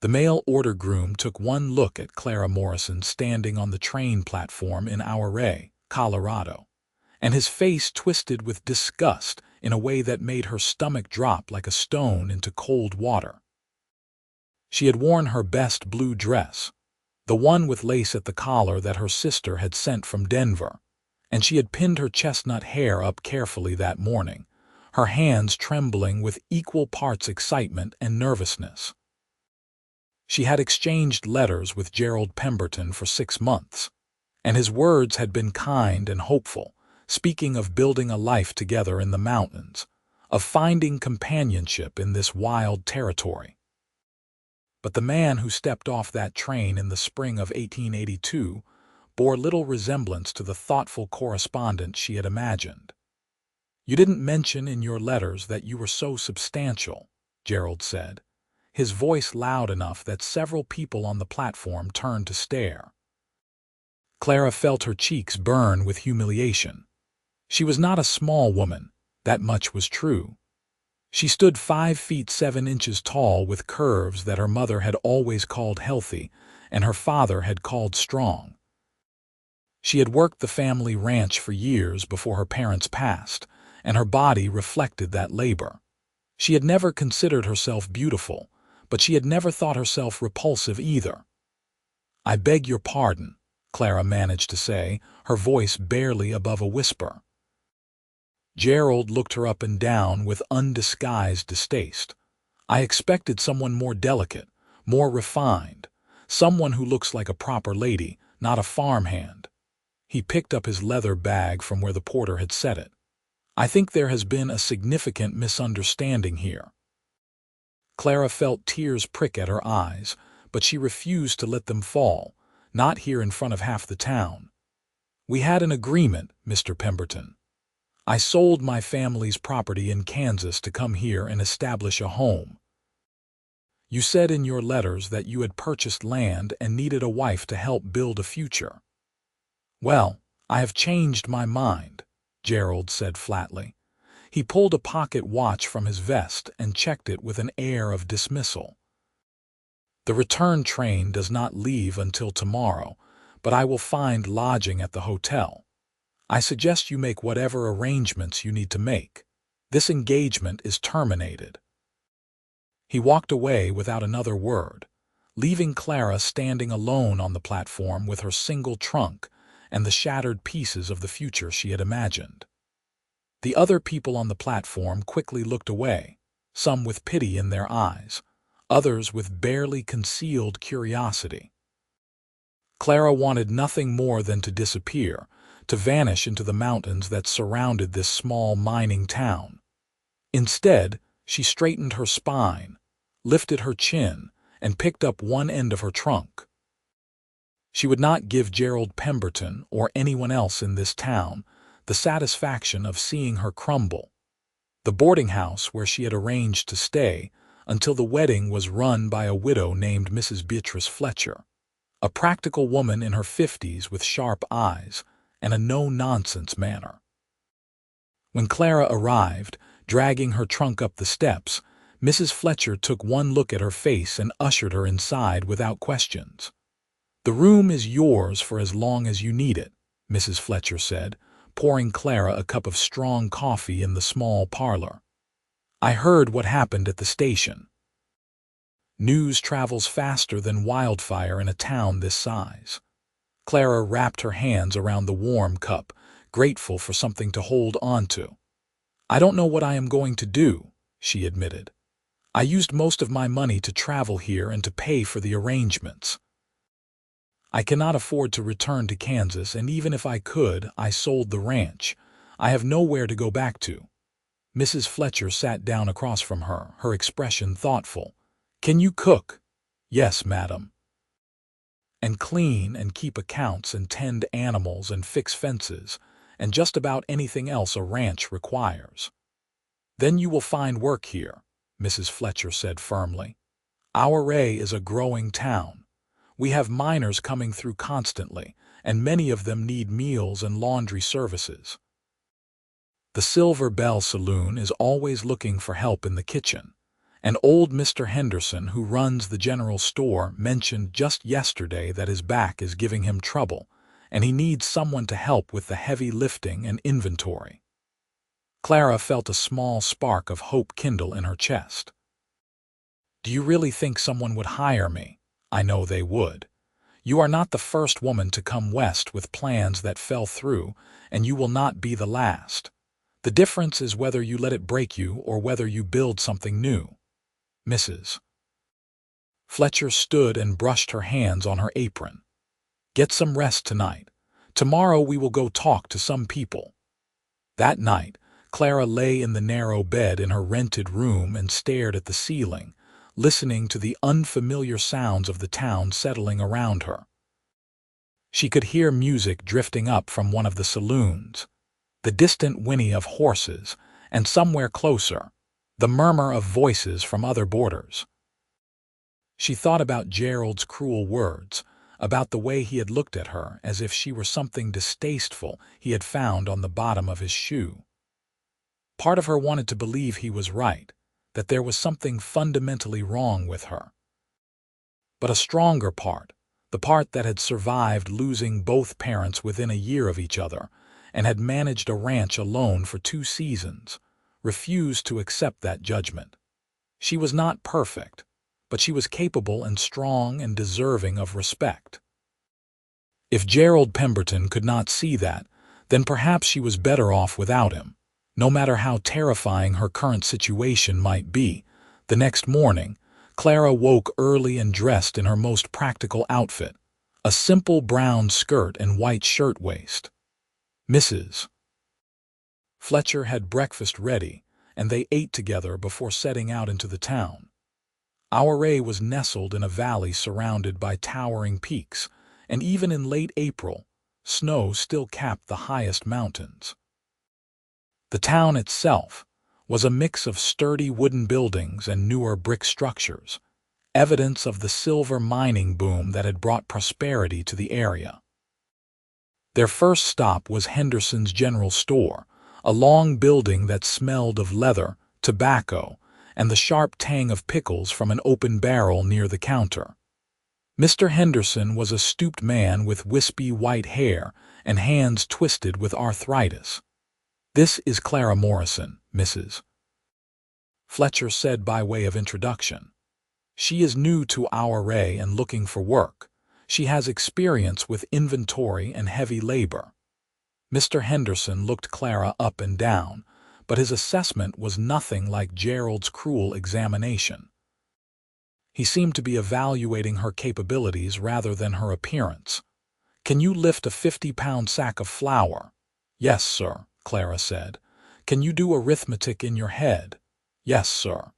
The mail-order groom took one look at Clara Morrison standing on the train platform in Ouray, Colorado, and his face twisted with disgust in a way that made her stomach drop like a stone into cold water. She had worn her best blue dress, the one with lace at the collar that her sister had sent from Denver, and she had pinned her chestnut hair up carefully that morning, her hands trembling with equal parts excitement and nervousness. She had exchanged letters with Gerald Pemberton for 6 months, and his words had been kind and hopeful, speaking of building a life together in the mountains, of finding companionship in this wild territory. But the man who stepped off that train in the spring of 1882 bore little resemblance to the thoughtful correspondent she had imagined. "You didn't mention in your letters that you were so substantial," Gerald said, his voice loud enough that several people on the platform turned to stare. Clara felt her cheeks burn with humiliation. She was not a small woman, that much was true. She stood 5 feet 7 inches tall with curves that her mother had always called healthy and her father had called strong. She had worked the family ranch for years before her parents passed, and her body reflected that labor. She had never considered herself beautiful, but she had never thought herself repulsive either. "I beg your pardon," Clara managed to say, her voice barely above a whisper. Gerald looked her up and down with undisguised distaste. "I expected someone more delicate, more refined, someone who looks like a proper lady, not a farmhand." He picked up his leather bag from where the porter had set it. "I think there has been a significant misunderstanding here." Clara felt tears prick at her eyes, but she refused to let them fall, not here in front of half the town. "We had an agreement, Mr. Pemberton. I sold my family's property in Kansas to come here and establish a home. You said in your letters that you had purchased land and needed a wife to help build a future." "Well, I have changed my mind," Gerald said flatly. He pulled a pocket watch from his vest and checked it with an air of dismissal. "The return train does not leave until tomorrow, but I will find lodging at the hotel. I suggest you make whatever arrangements you need to make. This engagement is terminated." He walked away without another word, leaving Clara standing alone on the platform with her single trunk and the shattered pieces of the future she had imagined. The other people on the platform quickly looked away, some with pity in their eyes, others with barely concealed curiosity. Clara wanted nothing more than to disappear, to vanish into the mountains that surrounded this small mining town. Instead, she straightened her spine, lifted her chin, and picked up one end of her trunk. She would not give Gerald Pemberton or anyone else in this town the satisfaction of seeing her crumble. The boarding house where she had arranged to stay until the wedding was run by a widow named Mrs. Beatrice Fletcher, a practical woman in her 50s with sharp eyes and a no-nonsense manner. When Clara arrived, dragging her trunk up the steps, Mrs. Fletcher took one look at her face and ushered her inside without questions. "The room is yours for as long as you need it," Mrs. Fletcher said, pouring Clara a cup of strong coffee in the small parlor. "I heard what happened at the station." News travels faster than wildfire in a town this size. Clara wrapped her hands around the warm cup, grateful for something to hold on to. "I don't know what I am going to do," she admitted. "I used most of my money to travel here and to pay for the arrangements. I cannot afford to return to Kansas, and even if I could, I sold the ranch. I have nowhere to go back to." Mrs. Fletcher sat down across from her, her expression thoughtful. "Can you cook?" "Yes, madam." "And clean and keep accounts and tend animals and fix fences, and just about anything else a ranch requires." "Then you will find work here," Mrs. Fletcher said firmly. "Ouray is a growing town. We have miners coming through constantly, and many of them need meals and laundry services. The Silver Bell Saloon is always looking for help in the kitchen, And old Mr. Henderson, who runs the general store, mentioned just yesterday that his back is giving him trouble, and he needs someone to help with the heavy lifting and inventory. Clara felt a small spark of hope kindle in her chest. Do you really think someone would hire me? I know they would. You are not the first woman to come west with plans that fell through, and you will not be the last. The difference is whether you let it break you or whether you build something new. Mrs. Fletcher stood and brushed her hands on her apron. Get some rest tonight. Tomorrow we will go talk to some people. That night, Clara lay in the narrow bed in her rented room and stared at the ceiling, listening to the unfamiliar sounds of the town settling around her. She could hear music drifting up from one of the saloons, the distant whinny of horses, and somewhere closer, the murmur of voices from other boarders. She thought about Gerald's cruel words, about the way he had looked at her as if she were something distasteful he had found on the bottom of his shoe. Part of her wanted to believe he was right, that there was something fundamentally wrong with her. But a stronger part, the part that had survived losing both parents within a year of each other and had managed a ranch alone for 2 seasons, refused to accept that judgment. She was not perfect, but she was capable and strong and deserving of respect. If Gerald Pemberton could not see that, then perhaps she was better off without him. No matter how terrifying her current situation might be, the next morning, Clara woke early and dressed in her most practical outfit, a simple brown skirt and white shirtwaist. Mrs. Fletcher had breakfast ready, and they ate together before setting out into the town. Ouray was nestled in a valley surrounded by towering peaks, and even in late April, snow still capped the highest mountains. The town itself was a mix of sturdy wooden buildings and newer brick structures, evidence of the silver mining boom that had brought prosperity to the area. Their first stop was Henderson's General Store, a long building that smelled of leather, tobacco, and the sharp tang of pickles from an open barrel near the counter. Mr. Henderson was a stooped man with wispy white hair and hands twisted with arthritis. This is Clara Morrison, Mrs. Fletcher said by way of introduction. She is new to Ouray and looking for work. She has experience with inventory and heavy labor. Mr. Henderson looked Clara up and down, but his assessment was nothing like Gerald's cruel examination. He seemed to be evaluating her capabilities rather than her appearance. Can you lift a 50-pound sack of flour? Yes, sir, Clara said. Can you do arithmetic in your head? Yes, sir.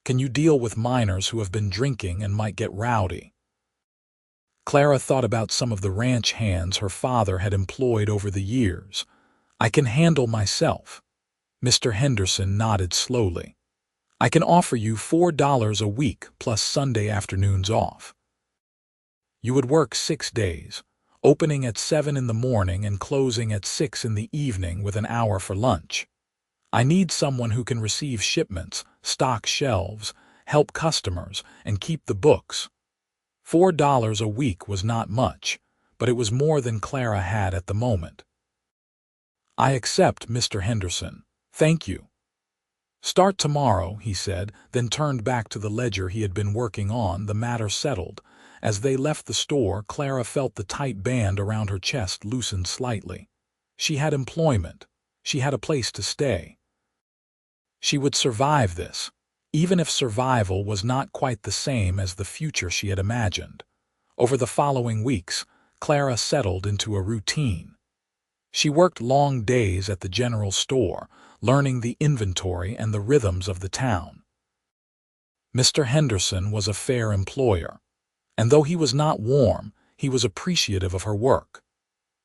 Can you deal with minors who have been drinking and might get rowdy? Clara thought about some of the ranch hands her father had employed over the years. I can handle myself. Mr. Henderson nodded slowly. I can offer you $4 a week plus Sunday afternoons off. You would work 6 days, opening at 7 in the morning and closing at 6 in the evening with an hour for lunch. I need someone who can receive shipments, stock shelves, help customers, and keep the books. $4 a week was not much, but it was more than Clara had at the moment. I accept, Mr. Henderson. Thank you. Start tomorrow, he said, then turned back to the ledger he had been working on. The matter settled. As they left the store, Clara felt the tight band around her chest loosen slightly. She had employment. She had a place to stay. She would survive this, even if survival was not quite the same as the future she had imagined. Over the following weeks, Clara settled into a routine. She worked long days at the general store, learning the inventory and the rhythms of the town. Mr. Henderson was a fair employer, and though he was not warm, he was appreciative of her work.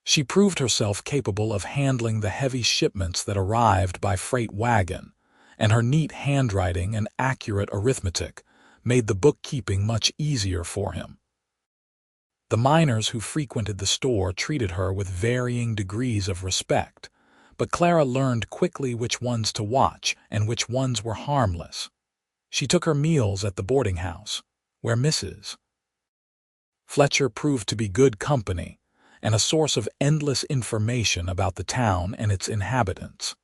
She proved herself capable of handling the heavy shipments that arrived by freight wagon, and her neat handwriting and accurate arithmetic made the bookkeeping much easier for him. The miners who frequented the store treated her with varying degrees of respect, but Clara learned quickly which ones to watch and which ones were harmless. She took her meals at the boarding house, where Mrs. Fletcher proved to be good company and a source of endless information about the town and its inhabitants.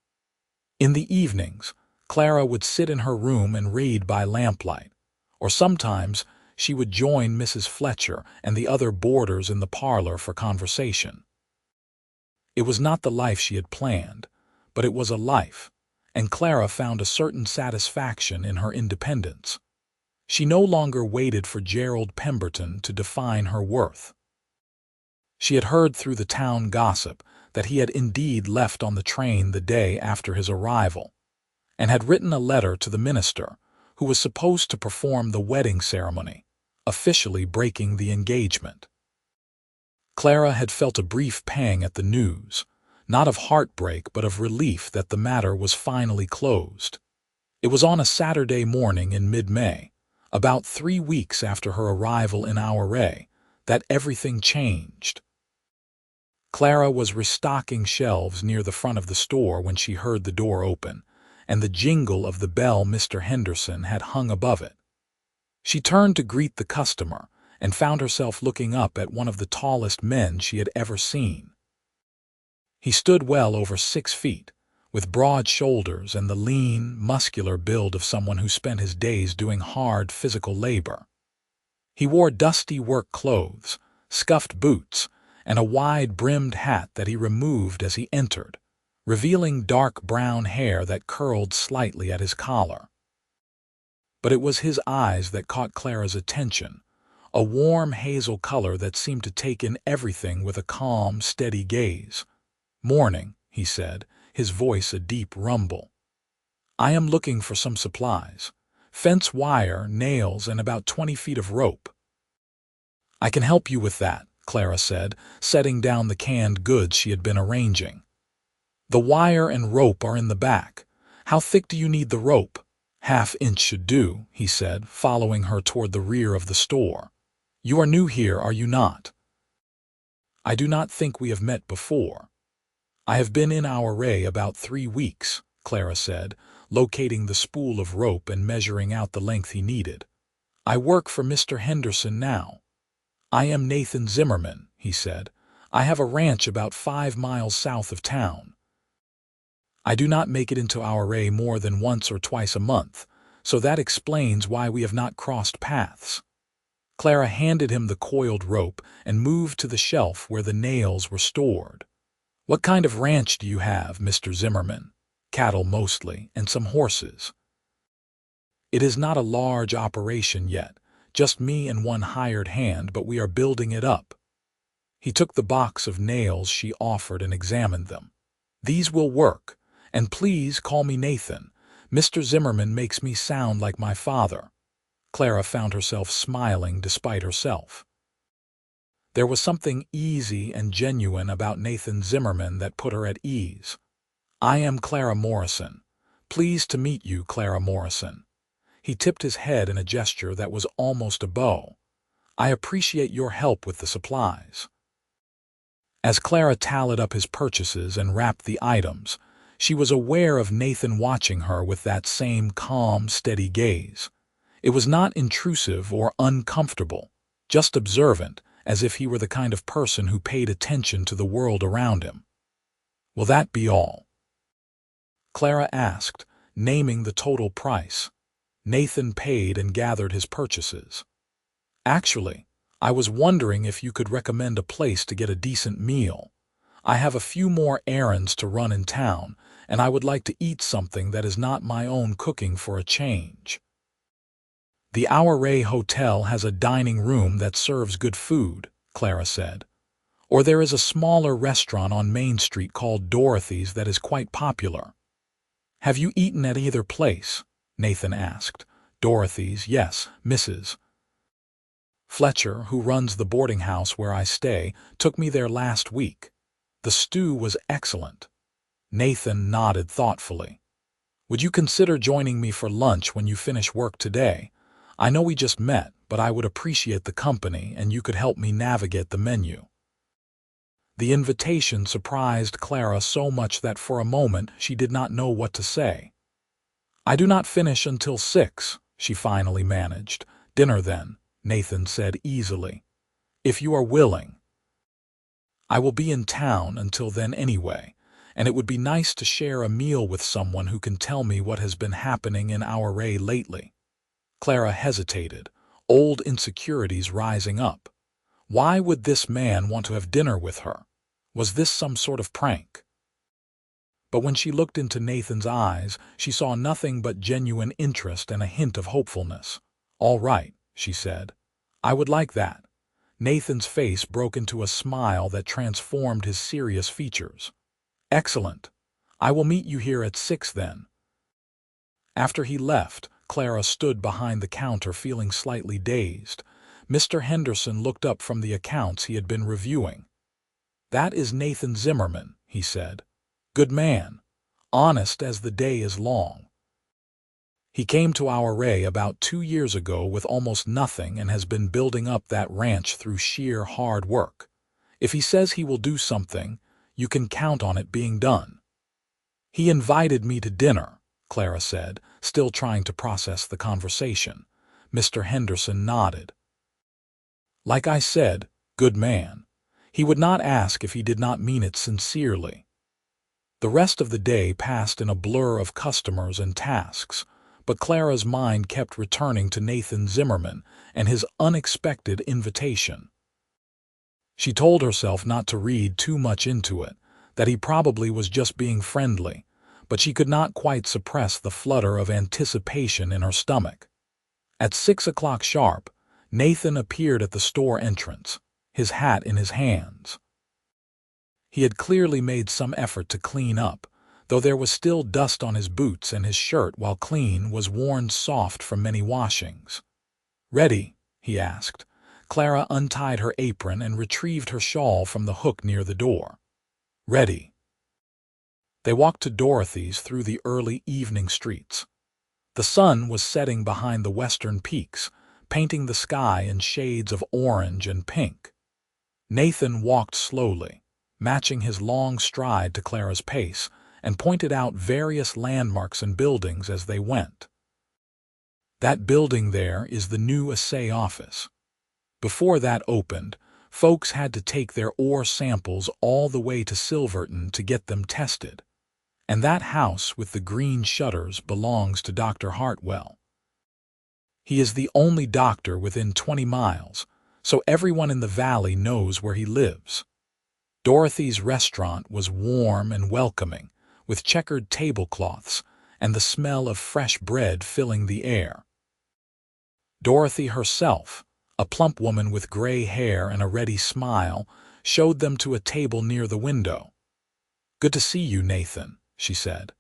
In the evenings, Clara would sit in her room and read by lamplight, or sometimes she would join Mrs. Fletcher and the other boarders in the parlor for conversation. It was not the life she had planned, but it was a life, and Clara found a certain satisfaction in her independence. She no longer waited for Gerald Pemberton to define her worth. She had heard through the town gossip that he had indeed left on the train the day after his arrival, and had written a letter to the minister, who was supposed to perform the wedding ceremony, officially breaking the engagement. Clara had felt a brief pang at the news, not of heartbreak but of relief that the matter was finally closed. It was on a Saturday morning in mid-May, about 3 weeks after her arrival in Ouray, that everything changed. Clara was restocking shelves near the front of the store when she heard the door open, and the jingle of the bell Mr. Henderson had hung above it. She turned to greet the customer and found herself looking up at one of the tallest men she had ever seen. He stood well over 6 feet, with broad shoulders and the lean, muscular build of someone who spent his days doing hard physical labor. He wore dusty work clothes, scuffed boots, and a wide-brimmed hat that he removed as he entered, revealing dark brown hair that curled slightly at his collar. But it was his eyes that caught Clara's attention, a warm hazel color that seemed to take in everything with a calm, steady gaze. "Morning," he said, his voice a deep rumble. "I am looking for some supplies. Fence wire, nails, and about 20 feet of rope." "I can help you with that," Clara said, setting down the canned goods she had been arranging. "The wire and rope are in the back. How thick do you need the rope?" "Half-inch should do," he said, following her toward the rear of the store. "You are new here, are you not?" "I do not think we have met before." "I have been in Ouray about 3 weeks," Clara said, locating the spool of rope and measuring out the length he needed. "I work for Mr. Henderson now." "I am Nathan Zimmerman," he said. "I have a ranch about 5 miles south of town. I do not make it into Ouray more than once or twice a month, so that explains why we have not crossed paths." Clara handed him the coiled rope and moved to the shelf where the nails were stored. "What kind of ranch do you have, Mr. Zimmerman?" "Cattle mostly, and some horses." "It is not a large operation yet, just me and one hired hand, but we are building it up." He took the box of nails she offered and examined them. "These will work, and please call me Nathan. Mr. Zimmerman makes me sound like my father." Clara found herself smiling despite herself. There was something easy and genuine about Nathan Zimmerman that put her at ease. "I am Clara Morrison. Pleased to meet you, Clara Morrison." He tipped his head in a gesture that was almost a bow. "I appreciate your help with the supplies." As Clara tallied up his purchases and wrapped the items, she was aware of Nathan watching her with that same calm, steady gaze. It was not intrusive or uncomfortable, just observant, as if he were the kind of person who paid attention to the world around him. "Will that be all?" Clara asked, naming the total price. Nathan paid and gathered his purchases. "Actually, I was wondering if you could recommend a place to get a decent meal. I have a few more errands to run in town, and I would like to eat something that is not my own cooking for a change." "The Ouray Hotel has a dining room that serves good food," Clara said. "Or there is a smaller restaurant on Main Street called Dorothy's that is quite popular." "Have you eaten at either place?" Nathan asked. "Dorothy's, yes, Mrs. Fletcher, who runs the boarding house where I stay, took me there last week. The stew was excellent." Nathan nodded thoughtfully. "Would you consider joining me for lunch when you finish work today? I know we just met, but I would appreciate the company, and you could help me navigate the menu." The invitation surprised Clara so much that for a moment she did not know what to say. "I do not finish until 6, she finally managed. "Dinner, then," Nathan said easily. "If you are willing. I will be in town until then anyway, and it would be nice to share a meal with someone who can tell me what has been happening in Ouray lately." Clara hesitated, old insecurities rising up. Why would this man want to have dinner with her? Was this some sort of prank? But when she looked into Nathan's eyes, she saw nothing but genuine interest and a hint of hopefulness. "All right," she said. "I would like that." Nathan's face broke into a smile that transformed his serious features. "Excellent. I will meet you here at 6 then." After he left, Clara stood behind the counter feeling slightly dazed. Mr. Henderson looked up from the accounts he had been reviewing. "That is Nathan Zimmerman," he said. "Good man. Honest as the day is long. He came to Ouray about 2 years ago with almost nothing and has been building up that ranch through sheer hard work. If he says he will do something, you can count on it being done." "He invited me to dinner," Clara said, still trying to process the conversation. Mr. Henderson nodded. "Like I said, good man. He would not ask if he did not mean it sincerely." The rest of the day passed in a blur of customers and tasks, but Clara's mind kept returning to Nathan Zimmerman and his unexpected invitation. She told herself not to read too much into it, that he probably was just being friendly, but she could not quite suppress the flutter of anticipation in her stomach. At 6 o'clock sharp, Nathan appeared at the store entrance, his hat in his hands. He had clearly made some effort to clean up, though there was still dust on his boots and his shirt, while clean, was worn soft from many washings. "Ready?" he asked. Clara untied her apron and retrieved her shawl from the hook near the door. "Ready." They walked to Dorothy's through the early evening streets. The sun was setting behind the western peaks, painting the sky in shades of orange and pink. Nathan walked slowly, matching his long stride to Clara's pace, and pointed out various landmarks and buildings as they went. "That building there is the new assay office. Before that opened, folks had to take their ore samples all the way to Silverton to get them tested. And that house with the green shutters belongs to Dr. Hartwell. He is the only doctor within 20 miles, so everyone in the valley knows where he lives." Dorothy's restaurant was warm and welcoming, with checkered tablecloths and the smell of fresh bread filling the air. Dorothy herself, a plump woman with gray hair and a ready smile, showed them to a table near the window. "Good to see you, Nathan," she said.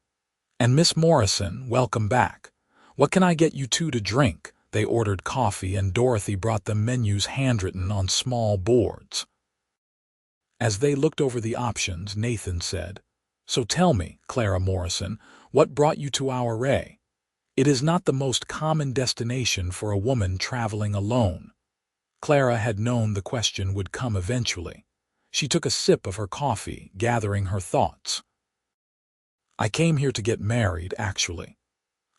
"And Miss Morrison, welcome back. What can I get you two to drink?" They ordered coffee, and Dorothy brought them menus handwritten on small boards. As they looked over the options, Nathan said, "So tell me, Clara Morrison, what brought you to Ouray? It is not the most common destination for a woman traveling alone." Clara had known the question would come eventually. She took a sip of her coffee, gathering her thoughts. "I came here to get married, actually.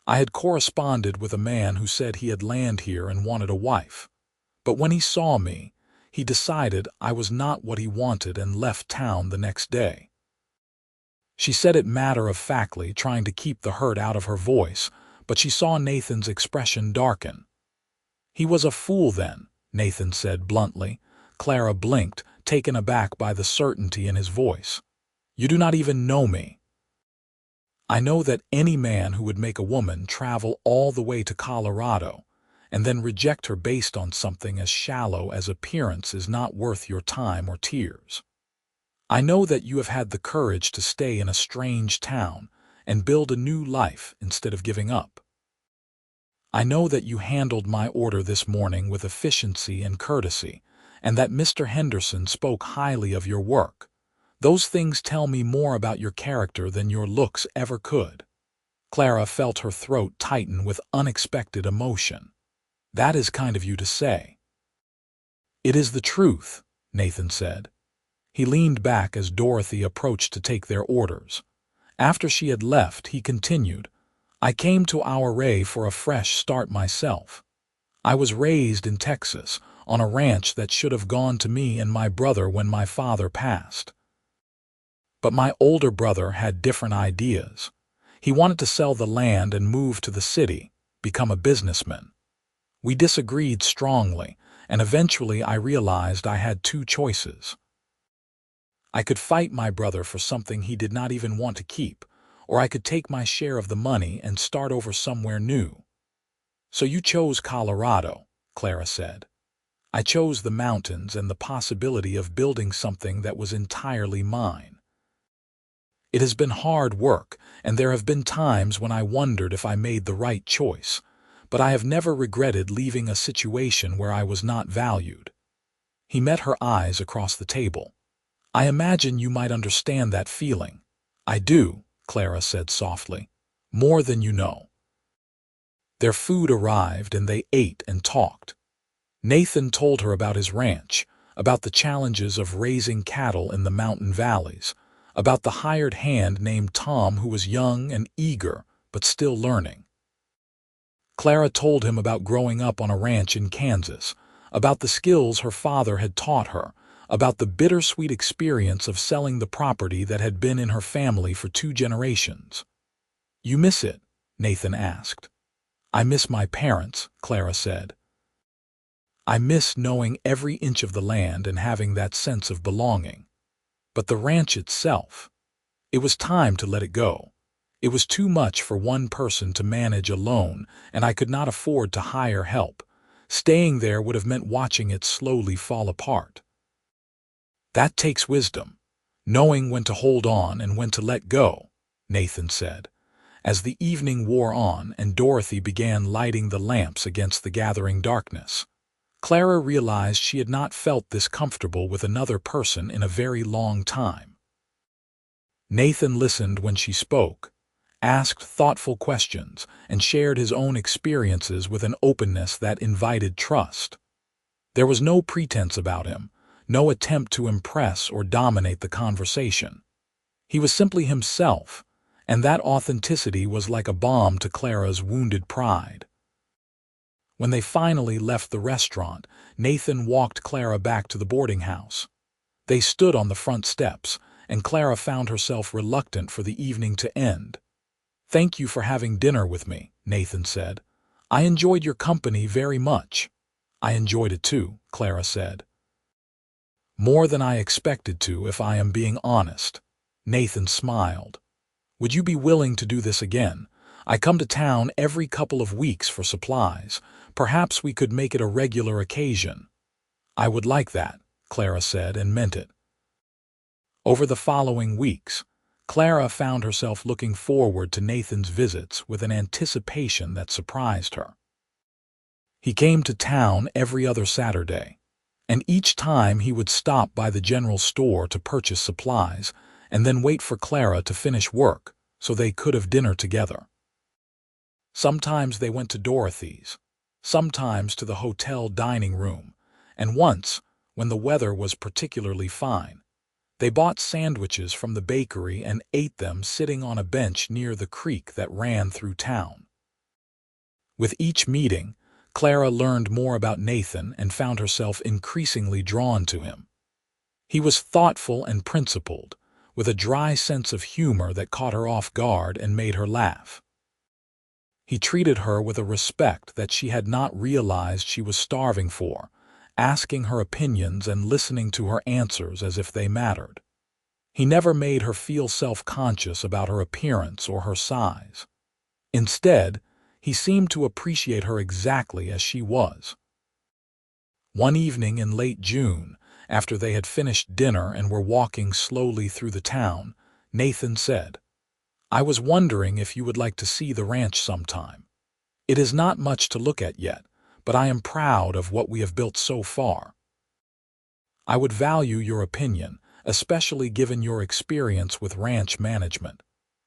I had corresponded with a man who said he had land here and wanted a wife. But when he saw me, he decided I was not what he wanted and left town the next day." She said it matter-of-factly, trying to keep the hurt out of her voice, but she saw Nathan's expression darken. "He was a fool then," Nathan said bluntly. Clara blinked, taken aback by the certainty in his voice. "You do not even know me." "I know that any man who would make a woman travel all the way to Colorado and then reject her based on something as shallow as appearance is not worth your time or tears. I know that you have had the courage to stay in a strange town and build a new life instead of giving up. I know that you handled my order this morning with efficiency and courtesy, and that Mr. Henderson spoke highly of your work. Those things tell me more about your character than your looks ever could." Clara felt her throat tighten with unexpected emotion. "That is kind of you to say." "It is the truth," Nathan said. He leaned back as Dorothy approached to take their orders. After she had left, he continued, I came to Ouray for a fresh start myself. I was raised in Texas, on a ranch that should have gone to me and my brother when my father passed. But my older brother had different ideas. He wanted to sell the land and move to the city, become a businessman. We disagreed strongly, and eventually I realized I had two choices. I could fight my brother for something he did not even want to keep, or I could take my share of the money and start over somewhere new. So you chose Colorado, Clara said. I chose the mountains and the possibility of building something that was entirely mine. It has been hard work, and there have been times when I wondered if I made the right choice, but I have never regretted leaving a situation where I was not valued. He met her eyes across the table. I imagine you might understand that feeling. I do, Clara said softly. More than you know. Their food arrived and they ate and talked. Nathan told her about his ranch, about the challenges of raising cattle in the mountain valleys, about the hired hand named Tom who was young and eager, but still learning. Clara told him about growing up on a ranch in Kansas, about the skills her father had taught her, about the bittersweet experience of selling the property that had been in her family for 2 generations. You miss it? Nathan asked. I miss my parents, Clara said. I miss knowing every inch of the land and having that sense of belonging. But the ranch itself, it was time to let it go. It was too much for one person to manage alone, and I could not afford to hire help. Staying there would have meant watching it slowly fall apart. That takes wisdom, knowing when to hold on and when to let go, Nathan said. As the evening wore on and Dorothy began lighting the lamps against the gathering darkness, Clara realized she had not felt this comfortable with another person in a very long time. Nathan listened when she spoke, asked thoughtful questions, and shared his own experiences with an openness that invited trust. There was no pretense about him, no attempt to impress or dominate the conversation. He was simply himself, and that authenticity was like a balm to Clara's wounded pride. When they finally left the restaurant, Nathan walked Clara back to the boarding house. They stood on the front steps, and Clara found herself reluctant for the evening to end. Thank you for having dinner with me, Nathan said. I enjoyed your company very much. I enjoyed it too, Clara said. More than I expected to, if I am being honest. Nathan smiled. Would you be willing to do this again? I come to town every couple of weeks for supplies. Perhaps we could make it a regular occasion. I would like that, Clara said, and meant it. Over the following weeks, Clara found herself looking forward to Nathan's visits with an anticipation that surprised her. He came to town every other Saturday, and each time he would stop by the general store to purchase supplies and then wait for Clara to finish work so they could have dinner together. Sometimes they went to Dorothy's, sometimes to the hotel dining room, and once, when the weather was particularly fine, they bought sandwiches from the bakery and ate them sitting on a bench near the creek that ran through town. With each meeting, Clara learned more about Nathan and found herself increasingly drawn to him. He was thoughtful and principled, with a dry sense of humor that caught her off guard and made her laugh. He treated her with a respect that she had not realized she was starving for, asking her opinions and listening to her answers as if they mattered. He never made her feel self-conscious about her appearance or her size. Instead, he seemed to appreciate her exactly as she was. One evening in late June, after they had finished dinner and were walking slowly through the town, Nathan said, I was wondering if you would like to see the ranch sometime. It is not much to look at yet, but I am proud of what we have built so far. I would value your opinion, especially given your experience with ranch management.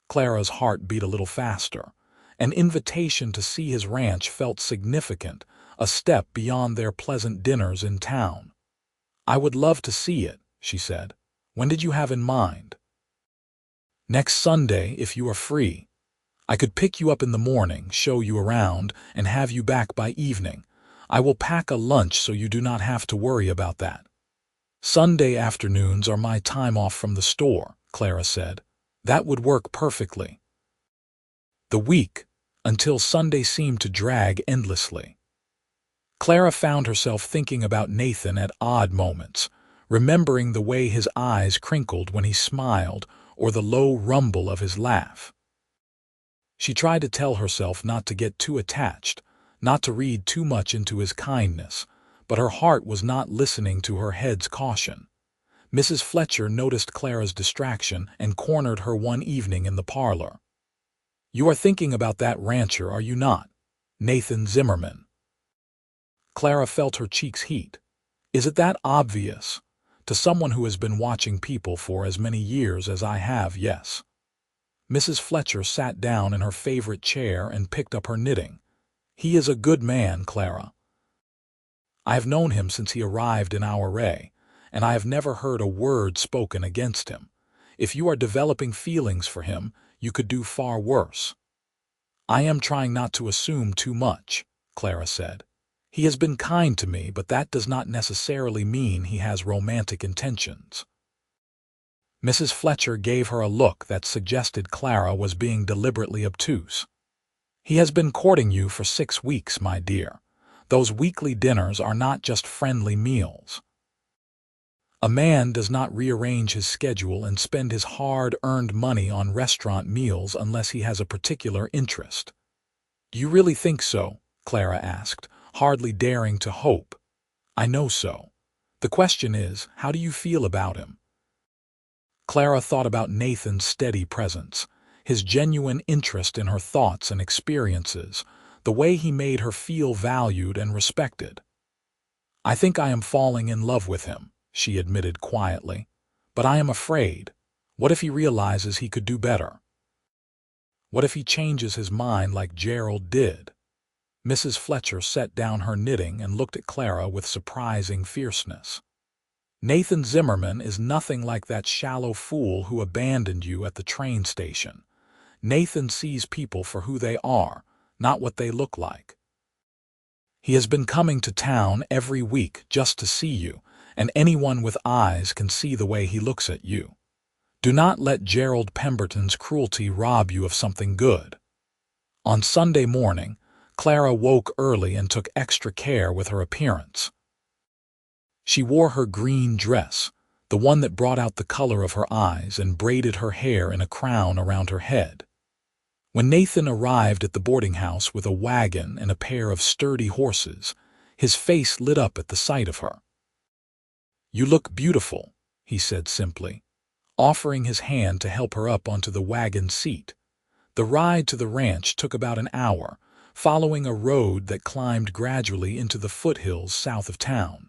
Clara's heart beat a little faster. An invitation to see his ranch felt significant, a step beyond their pleasant dinners in town. I would love to see it, she said. When did you have in mind? Next Sunday, if you are free. I could pick you up in the morning, show you around, and have you back by evening. I will pack a lunch so you do not have to worry about that. Sunday afternoons are my time off from the store, Clara said. That would work perfectly. The week, until Sunday, seemed to drag endlessly. Clara found herself thinking about Nathan at odd moments, remembering the way his eyes crinkled when he smiled or the low rumble of his laugh. She tried to tell herself not to get too attached, not to read too much into his kindness, but her heart was not listening to her head's caution. Mrs. Fletcher noticed Clara's distraction and cornered her one evening in the parlor. "You are thinking about that rancher, are you not? Nathan Zimmerman." Clara felt her cheeks heat. "Is it that obvious? To someone who has been watching people for as many years as I have, yes." Mrs. Fletcher sat down in her favorite chair and picked up her knitting. "He is a good man, Clara. I have known him since he arrived in Ouray, and I have never heard a word spoken against him. If you are developing feelings for him, you could do far worse." "I am trying not to assume too much," Clara said. "He has been kind to me, but that does not necessarily mean he has romantic intentions." Mrs. Fletcher gave her a look that suggested Clara was being deliberately obtuse. "He has been courting you for 6 weeks, my dear. Those weekly dinners are not just friendly meals. A man does not rearrange his schedule and spend his hard-earned money on restaurant meals unless he has a particular interest." "Do you really think so?" Clara asked, hardly daring to hope. "I know so. The question is, how do you feel about him?" Clara thought about Nathan's steady presence, his genuine interest in her thoughts and experiences, the way he made her feel valued and respected. "I think I am falling in love with him," she admitted quietly. "But I am afraid. What if he realizes he could do better? What if he changes his mind like Gerald did?" Mrs. Fletcher set down her knitting and looked at Clara with surprising fierceness. "Nathan Zimmerman is nothing like that shallow fool who abandoned you at the train station. Nathan sees people for who they are, not what they look like. He has been coming to town every week just to see you, and anyone with eyes can see the way he looks at you. Do not let Gerald Pemberton's cruelty rob you of something good." On Sunday morning, Clara woke early and took extra care with her appearance. She wore her green dress, the one that brought out the color of her eyes, and braided her hair in a crown around her head. When Nathan arrived at the boarding house with a wagon and a pair of sturdy horses, his face lit up at the sight of her. "You look beautiful," he said simply, offering his hand to help her up onto the wagon seat. The ride to the ranch took about an hour, following a road that climbed gradually into the foothills south of town.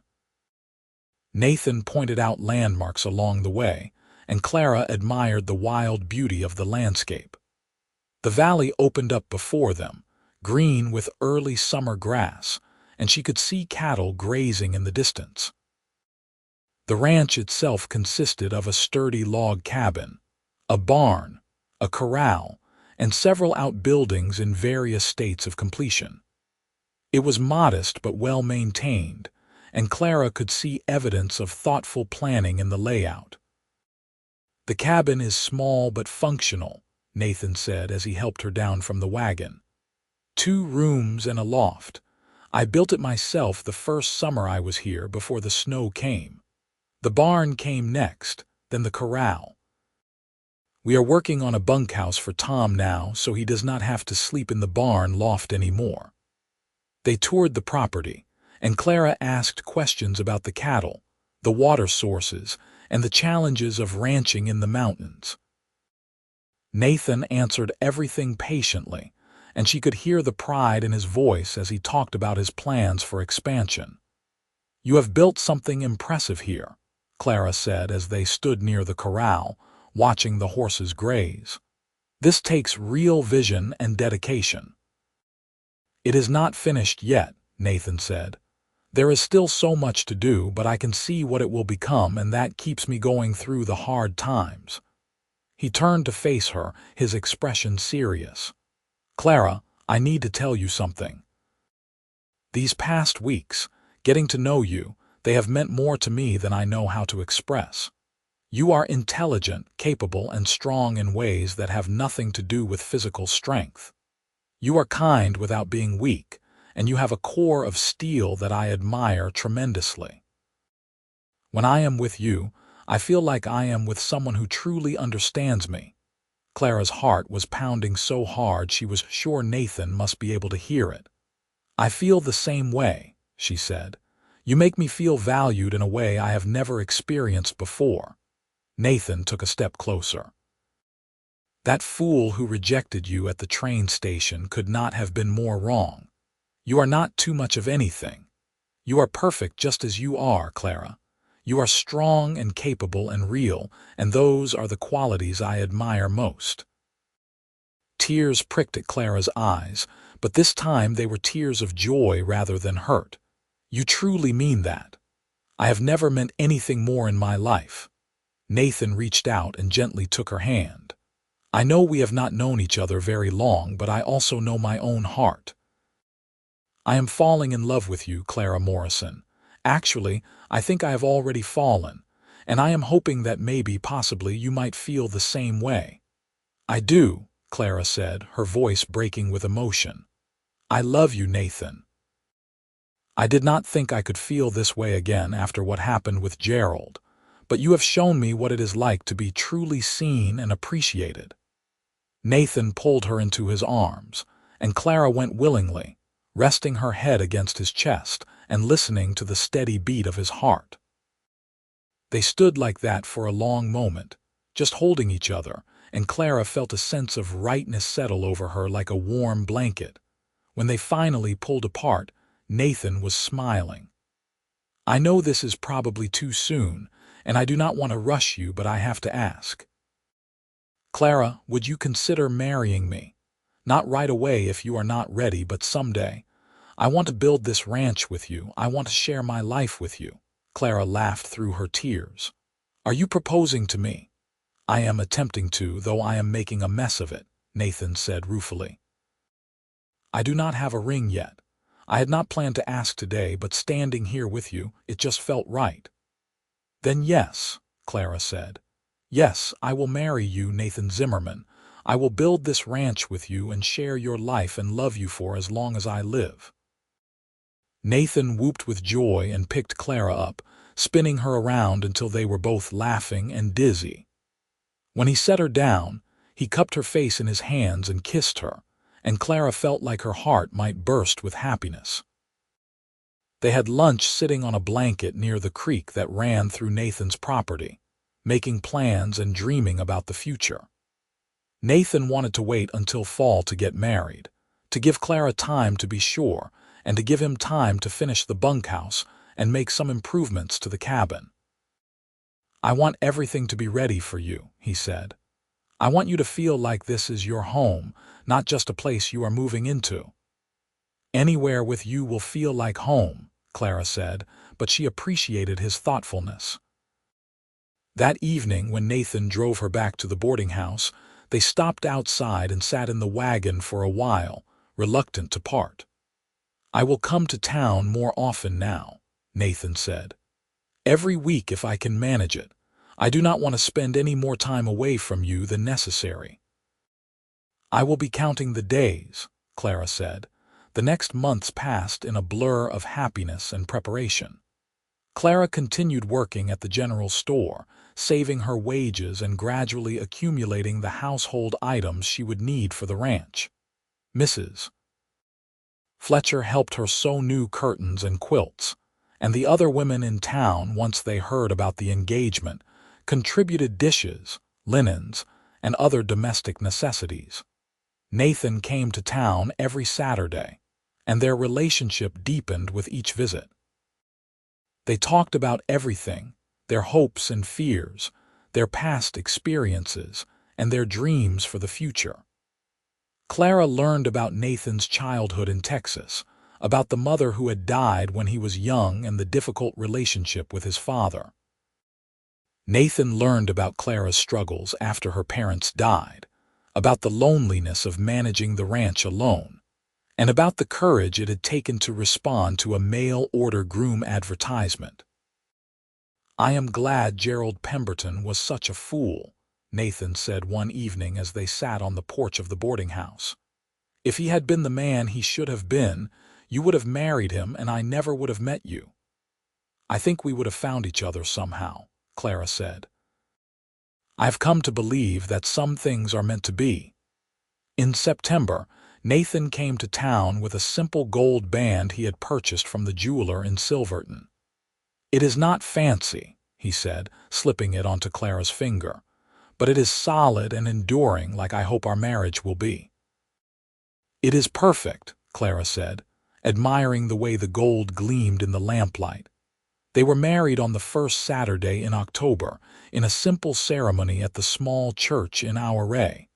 Nathan pointed out landmarks along the way, and Clara admired the wild beauty of the landscape. The valley opened up before them, green with early summer grass, and she could see cattle grazing in the distance. The ranch itself consisted of a sturdy log cabin, a barn, a corral, and several outbuildings in various states of completion. It was modest but well maintained, and Clara could see evidence of thoughtful planning in the layout. "The cabin is small but functional," Nathan said as he helped her down from the wagon. "2 rooms and a loft. I built it myself the first summer I was here before the snow came. The barn came next, then the corral. We are working on a bunkhouse for Tom now, so he does not have to sleep in the barn loft anymore." They toured the property, and Clara asked questions about the cattle, the water sources, and the challenges of ranching in the mountains. Nathan answered everything patiently, and she could hear the pride in his voice as he talked about his plans for expansion. "You have built something impressive here," Clara said as they stood near the corral, watching the horses graze. "This takes real vision and dedication." "It is not finished yet," Nathan said. "There is still so much to do, but I can see what it will become, and that keeps me going through the hard times." He turned to face her, his expression serious. "Clara, I need to tell you something. These past weeks, getting to know you, they have meant more to me than I know how to express. You are intelligent, capable, and strong in ways that have nothing to do with physical strength. You are kind without being weak, and you have a core of steel that I admire tremendously. When I am with you, I feel like I am with someone who truly understands me." Clara's heart was pounding so hard she was sure Nathan must be able to hear it. "I feel the same way," she said. "You make me feel valued in a way I have never experienced before." Nathan took a step closer. "That fool who rejected you at the train station could not have been more wrong. You are not too much of anything. You are perfect just as you are, Clara. You are strong and capable and real, and those are the qualities I admire most." Tears pricked at Clara's eyes, but this time they were tears of joy rather than hurt. "You truly mean that. I have never meant anything more in my life." Nathan reached out and gently took her hand. "I know we have not known each other very long, but I also know my own heart. I am falling in love with you, Clara Morrison. Actually, I think I have already fallen, and I am hoping that maybe, possibly, you might feel the same way." "I do," Clara said, her voice breaking with emotion. "I love you, Nathan. I did not think I could feel this way again after what happened with Gerald, but you have shown me what it is like to be truly seen and appreciated." Nathan pulled her into his arms, and Clara went willingly, resting her head against his chest and listening to the steady beat of his heart. They stood like that for a long moment, just holding each other, and Clara felt a sense of rightness settle over her like a warm blanket. When they finally pulled apart, Nathan was smiling. "I know this is probably too soon, and I do not want to rush you, but I have to ask. Clara, would you consider marrying me? Not right away if you are not ready, but someday. I want to build this ranch with you. I want to share my life with you." Clara laughed through her tears. "Are you proposing to me?" "I am attempting to, though I am making a mess of it," Nathan said ruefully. "I do not have a ring yet. I had not planned to ask today, but standing here with you, it just felt right." "Then yes," Clara said. "Yes, I will marry you, Nathan Zimmerman. I will build this ranch with you and share your life and love you for as long as I live." Nathan whooped with joy and picked Clara up, spinning her around until they were both laughing and dizzy. When he set her down, he cupped her face in his hands and kissed her, and Clara felt like her heart might burst with happiness. They had lunch sitting on a blanket near the creek that ran through Nathan's property, making plans and dreaming about the future. Nathan wanted to wait until fall to get married, to give Clara time to be sure, and to give him time to finish the bunkhouse and make some improvements to the cabin. "I want everything to be ready for you," he said. "I want you to feel like this is your home, not just a place you are moving into." "Anywhere with you will feel like home," Clara said, but she appreciated his thoughtfulness. That evening, when Nathan drove her back to the boarding house, they stopped outside and sat in the wagon for a while, reluctant to part. "I will come to town more often now," Nathan said. "Every week if I can manage it. I do not want to spend any more time away from you than necessary." "I will be counting the days," Clara said. The next months passed in a blur of happiness and preparation. Clara continued working at the general store, saving her wages and gradually accumulating the household items she would need for the ranch. Mrs. Fletcher helped her sew new curtains and quilts, and the other women in town, once they heard about the engagement, contributed dishes, linens, and other domestic necessities. Nathan came to town every Saturday, and their relationship deepened with each visit. They talked about everything, their hopes and fears, their past experiences, and their dreams for the future. Clara learned about Nathan's childhood in Texas, about the mother who had died when he was young and the difficult relationship with his father. Nathan learned about Clara's struggles after her parents died, about the loneliness of managing the ranch alone, and about the courage it had taken to respond to a mail-order groom advertisement. "I am glad Gerald Pemberton was such a fool," Nathan said one evening as they sat on the porch of the boarding house. "If he had been the man he should have been, you would have married him and I never would have met you." "I think we would have found each other somehow," Clara said. "I've come to believe that some things are meant to be." In September, Nathan came to town with a simple gold band he had purchased from the jeweler in Silverton. "It is not fancy," he said, slipping it onto Clara's finger, "but it is solid and enduring like I hope our marriage will be." "It is perfect," Clara said, admiring the way the gold gleamed in the lamplight. They were married on the first Saturday in October, in a simple ceremony at the small church in Ouray.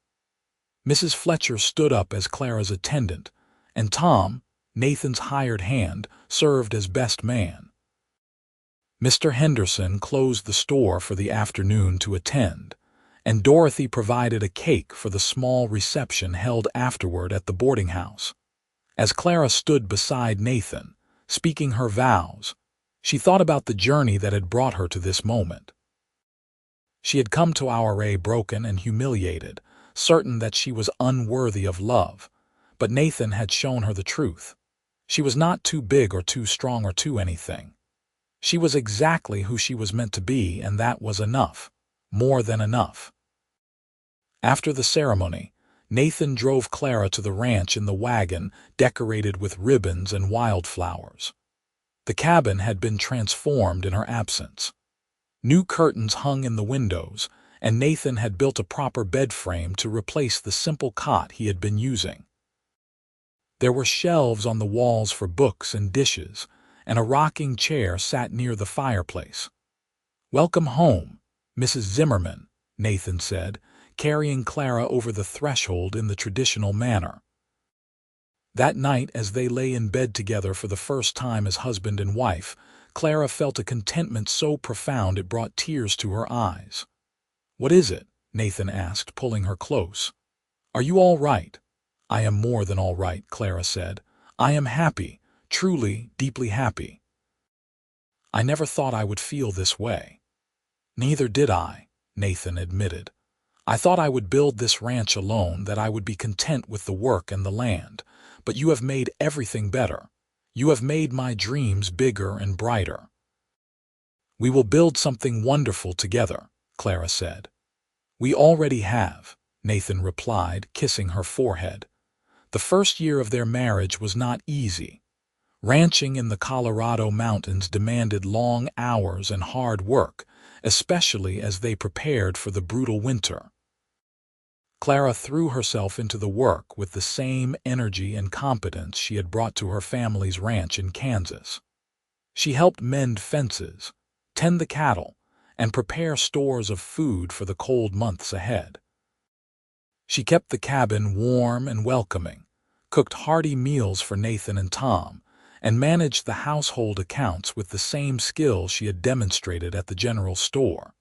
Mrs. Fletcher stood up as Clara's attendant, and Tom, Nathan's hired hand, served as best man. Mr. Henderson closed the store for the afternoon to attend, and Dorothy provided a cake for the small reception held afterward at the boarding house. As Clara stood beside Nathan, speaking her vows, she thought about the journey that had brought her to this moment. She had come to Ouray broken and humiliated, certain that she was unworthy of love, but Nathan had shown her the truth. She was not too big or too strong or too anything. She was exactly who she was meant to be, and that was enough, more than enough. After the ceremony, Nathan drove Clara to the ranch in the wagon decorated with ribbons and wildflowers. The cabin had been transformed in her absence. New curtains hung in the windows, and Nathan had built a proper bed frame to replace the simple cot he had been using. There were shelves on the walls for books and dishes, and a rocking chair sat near the fireplace. "Welcome home, Mrs. Zimmerman," Nathan said, carrying Clara over the threshold in the traditional manner. That night, as they lay in bed together for the first time as husband and wife, Clara felt a contentment so profound it brought tears to her eyes. "What is it?" Nathan asked, pulling her close. "Are you all right?" "I am more than all right," Clara said. "I am happy, truly, deeply happy. I never thought I would feel this way." "Neither did I," Nathan admitted. "I thought I would build this ranch alone, that I would be content with the work and the land. But you have made everything better. You have made my dreams bigger and brighter." "We will build something wonderful together," Clara said. "We already have," Nathan replied, kissing her forehead. The first year of their marriage was not easy. Ranching in the Colorado mountains demanded long hours and hard work, especially as they prepared for the brutal winter. Clara threw herself into the work with the same energy and competence she had brought to her family's ranch in Kansas. She helped mend fences, tend the cattle, and prepare stores of food for the cold months ahead. She kept the cabin warm and welcoming, cooked hearty meals for Nathan and Tom, and managed the household accounts with the same skill she had demonstrated at the general store.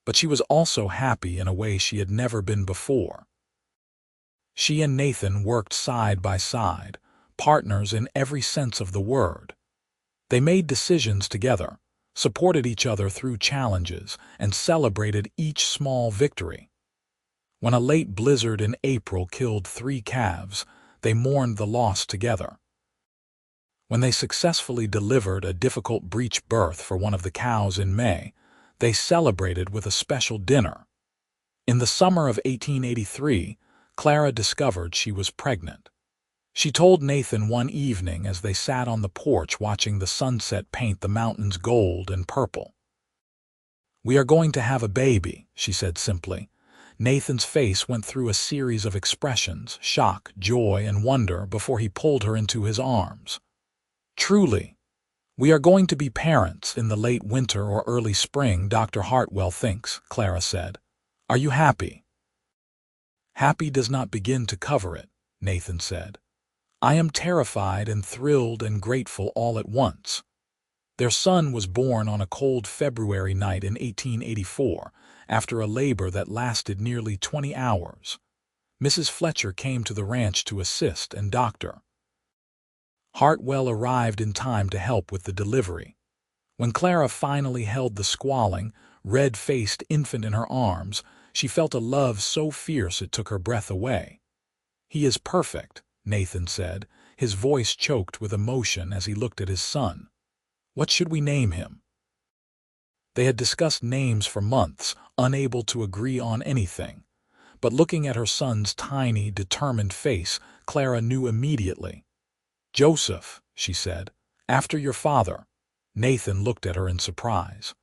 But she was also happy in a way she had never been before. She and Nathan worked side by side, partners in every sense of the word. They made decisions together, supported each other through challenges, and celebrated each small victory. When a late blizzard in April killed 3 calves, they mourned the loss together. When they successfully delivered a difficult breech birth for one of the cows in May, they celebrated with a special dinner. In the summer of 1883, Clara discovered she was pregnant. She told Nathan one evening as they sat on the porch watching the sunset paint the mountains gold and purple. "We are going to have a baby," she said simply. Nathan's face went through a series of expressions, shock, joy, and wonder, before he pulled her into his arms. "Truly, we are going to be parents in the late winter or early spring, Dr. Hartwell thinks," Clara said. "Are you happy?" "Happy does not begin to cover it," Nathan said. "I am terrified and thrilled and grateful all at once." Their son was born on a cold February night in 1884, after a labor that lasted nearly 20 hours. Mrs. Fletcher came to the ranch to assist, and Dr. Hartwell arrived in time to help with the delivery. When Clara finally held the squalling, red-faced infant in her arms, she felt a love so fierce it took her breath away. "He is perfect," Nathan said, his voice choked with emotion as he looked at his son. "What should we name him?" They had discussed names for months, unable to agree on anything. But looking at her son's tiny, determined face, Clara knew immediately. "Joseph," she said, "after your father." Nathan looked at her in surprise.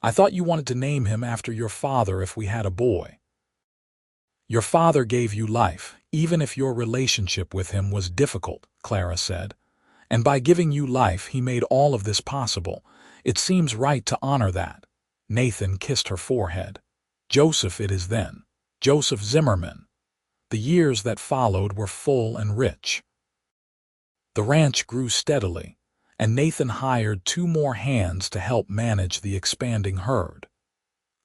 "I thought you wanted to name him after your father if we had a boy." "Your father gave you life, even if your relationship with him was difficult," Clara said. "And by giving you life, he made all of this possible. It seems right to honor that." Nathan kissed her forehead. "Joseph it is then. Joseph Zimmerman." The years that followed were full and rich. The ranch grew steadily, and Nathan hired 2 more hands to help manage the expanding herd.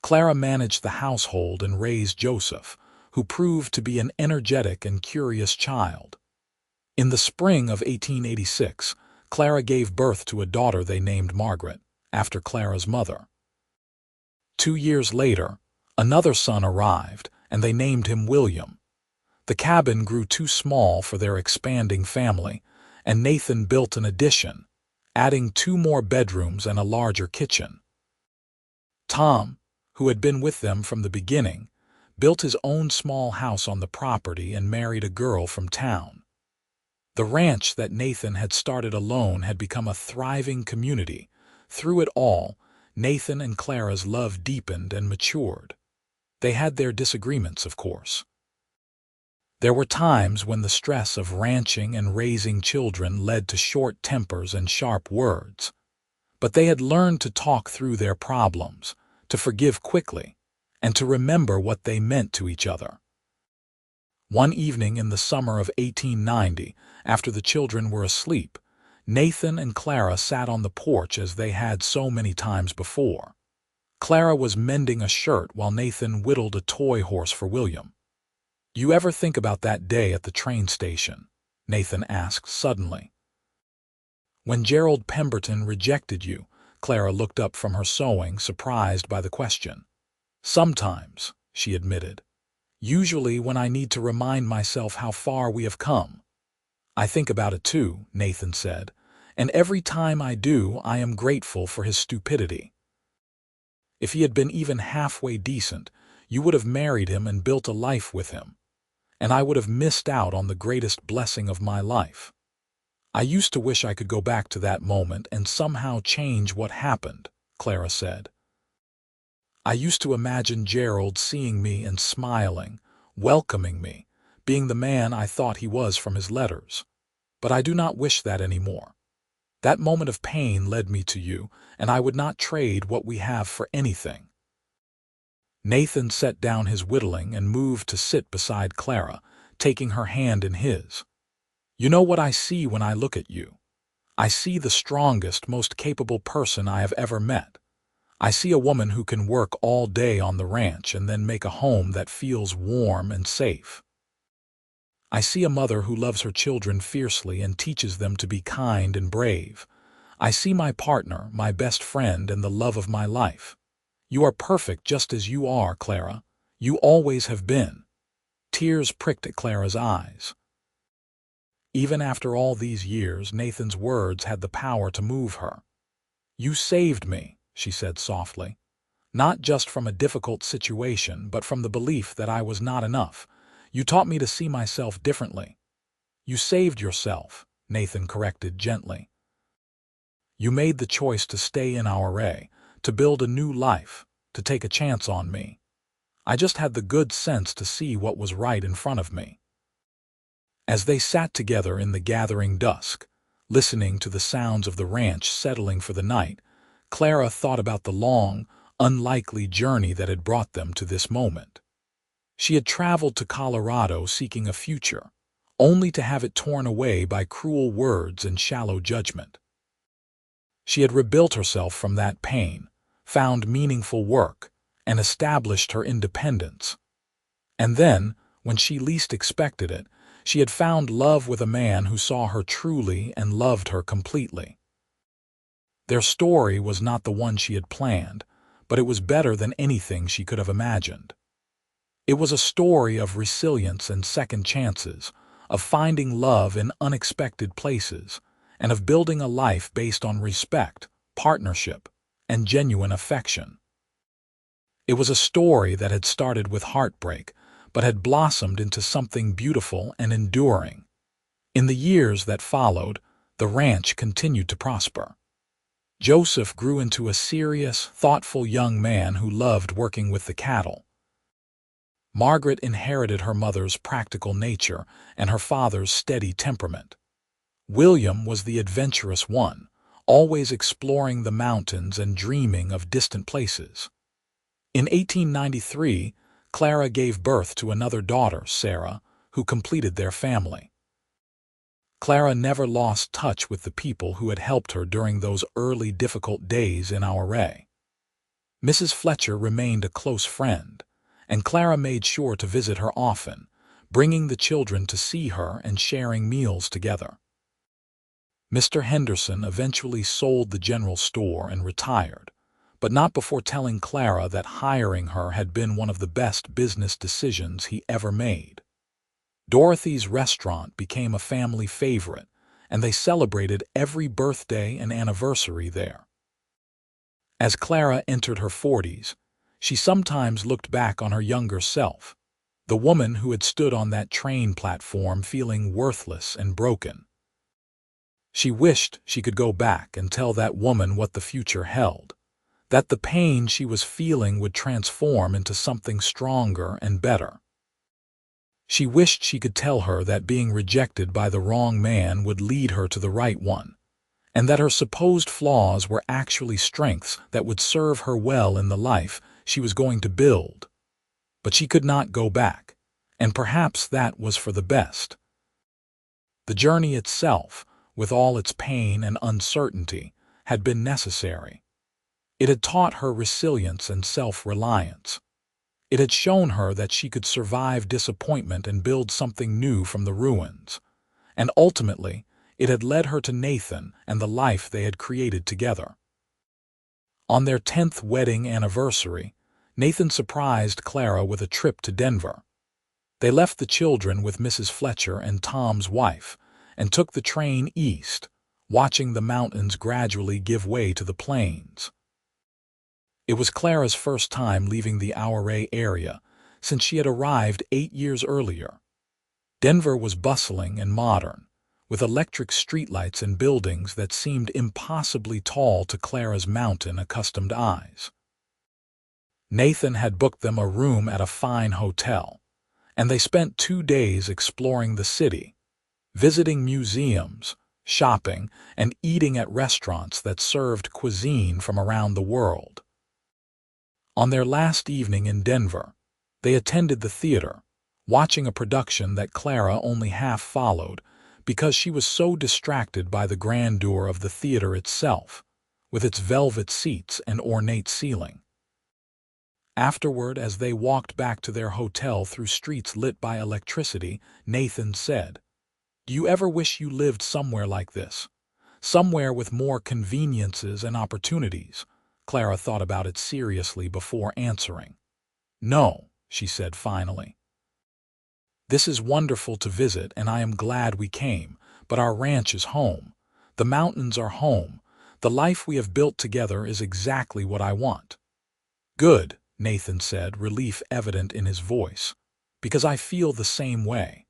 Clara managed the household and raised Joseph, who proved to be an energetic and curious child. In the spring of 1886, Clara gave birth to a daughter they named Margaret, after Clara's mother. 2 years later, another son arrived, and they named him William. The cabin grew too small for their expanding family, and Nathan built an addition, adding 2 more bedrooms and a larger kitchen. Tom, who had been with them from the beginning, built his own small house on the property and married a girl from town. The ranch that Nathan had started alone had become a thriving community. Through it all, Nathan and Clara's love deepened and matured. They had their disagreements, of course. There were times when the stress of ranching and raising children led to short tempers and sharp words. But they had learned to talk through their problems, to forgive quickly, and to remember what they meant to each other. One evening in the summer of 1890, after the children were asleep, Nathan and Clara sat on the porch as they had so many times before. Clara was mending a shirt while Nathan whittled a toy horse for William. "You ever think about that day at the train station?" Nathan asked suddenly. "When Gerald Pemberton rejected you," Clara looked up from her sewing, surprised by the question. "Sometimes," she admitted. "Usually when I need to remind myself how far we have come." "I think about it too," Nathan said, "and every time I do, I am grateful for his stupidity. If he had been even halfway decent, you would have married him and built a life with him, and I would have missed out on the greatest blessing of my life. I used to wish I could go back to that moment and somehow change what happened," Clara said. "I used to imagine Gerald seeing me and smiling, welcoming me, being the man I thought he was from his letters. But I do not wish that anymore. That moment of pain led me to you, and I would not trade what we have for anything." Nathan set down his whittling and moved to sit beside Clara, taking her hand in his. "You know what I see when I look at you? I see the strongest, most capable person I have ever met. I see a woman who can work all day on the ranch and then make a home that feels warm and safe. I see a mother who loves her children fiercely and teaches them to be kind and brave. I see my partner, my best friend, and the love of my life. You are perfect just as you are, Clara. You always have been." Tears pricked at Clara's eyes. Even after all these years, Nathan's words had the power to move her. "You saved me," she said softly. "Not just from a difficult situation, but from the belief that I was not enough. You taught me to see myself differently." "You saved yourself," Nathan corrected gently. "You made the choice to stay in Ouray, to build a new life, to take a chance on me. I just had the good sense to see what was right in front of me." As they sat together in the gathering dusk, listening to the sounds of the ranch settling for the night, Clara thought about the long, unlikely journey that had brought them to this moment. She had traveled to Colorado seeking a future, only to have it torn away by cruel words and shallow judgment. She had rebuilt herself from that pain, found meaningful work, and established her independence. And then, when she least expected it, she had found love with a man who saw her truly and loved her completely. Their story was not the one she had planned, but it was better than anything she could have imagined. It was a story of resilience and second chances, of finding love in unexpected places, and of building a life based on respect, partnership, and genuine affection. It was a story that had started with heartbreak, but had blossomed into something beautiful and enduring. In the years that followed, the ranch continued to prosper. Joseph grew into a serious, thoughtful young man who loved working with the cattle. Margaret inherited her mother's practical nature and her father's steady temperament. William was the adventurous one, always exploring the mountains and dreaming of distant places. In 1893, Clara gave birth to another daughter, Sarah, who completed their family. Clara never lost touch with the people who had helped her during those early difficult days in Ouray. Mrs. Fletcher remained a close friend, and Clara made sure to visit her often, bringing the children to see her and sharing meals together. Mr. Henderson eventually sold the general store and retired, but not before telling Clara that hiring her had been one of the best business decisions he ever made. Dorothy's restaurant became a family favorite, and they celebrated every birthday and anniversary there. As Clara entered her 40s, she sometimes looked back on her younger self, the woman who had stood on that train platform feeling worthless and broken. She wished she could go back and tell that woman what the future held, that the pain she was feeling would transform into something stronger and better. She wished she could tell her that being rejected by the wrong man would lead her to the right one, and that her supposed flaws were actually strengths that would serve her well in the life she was going to build. But she could not go back, and perhaps that was for the best. The journey itself, with all its pain and uncertainty, had been necessary. It had taught her resilience and self-reliance. It had shown her that she could survive disappointment and build something new from the ruins. And ultimately, it had led her to Nathan and the life they had created together. On their 10th wedding anniversary, Nathan surprised Clara with a trip to Denver. They left the children with Mrs. Fletcher and Tom's wife and took the train east, watching the mountains gradually give way to the plains. It was Clara's first time leaving the Ouray area since she had arrived 8 years earlier. Denver was bustling and modern, with electric streetlights and buildings that seemed impossibly tall to Clara's mountain-accustomed eyes. Nathan had booked them a room at a fine hotel, and they spent 2 days exploring the city, visiting museums, shopping, and eating at restaurants that served cuisine from around the world. On their last evening in Denver, they attended the theater, watching a production that Clara only half followed because she was so distracted by the grandeur of the theater itself, with its velvet seats and ornate ceiling. Afterward, as they walked back to their hotel through streets lit by electricity, Nathan said, "Do you ever wish you lived somewhere like this? Somewhere with more conveniences and opportunities?" Clara thought about it seriously before answering. "No," she said finally. "This is wonderful to visit, and I am glad we came, but our ranch is home. The mountains are home. The life we have built together is exactly what I want." "Good," Nathan said, relief evident in his voice, "because I feel the same way.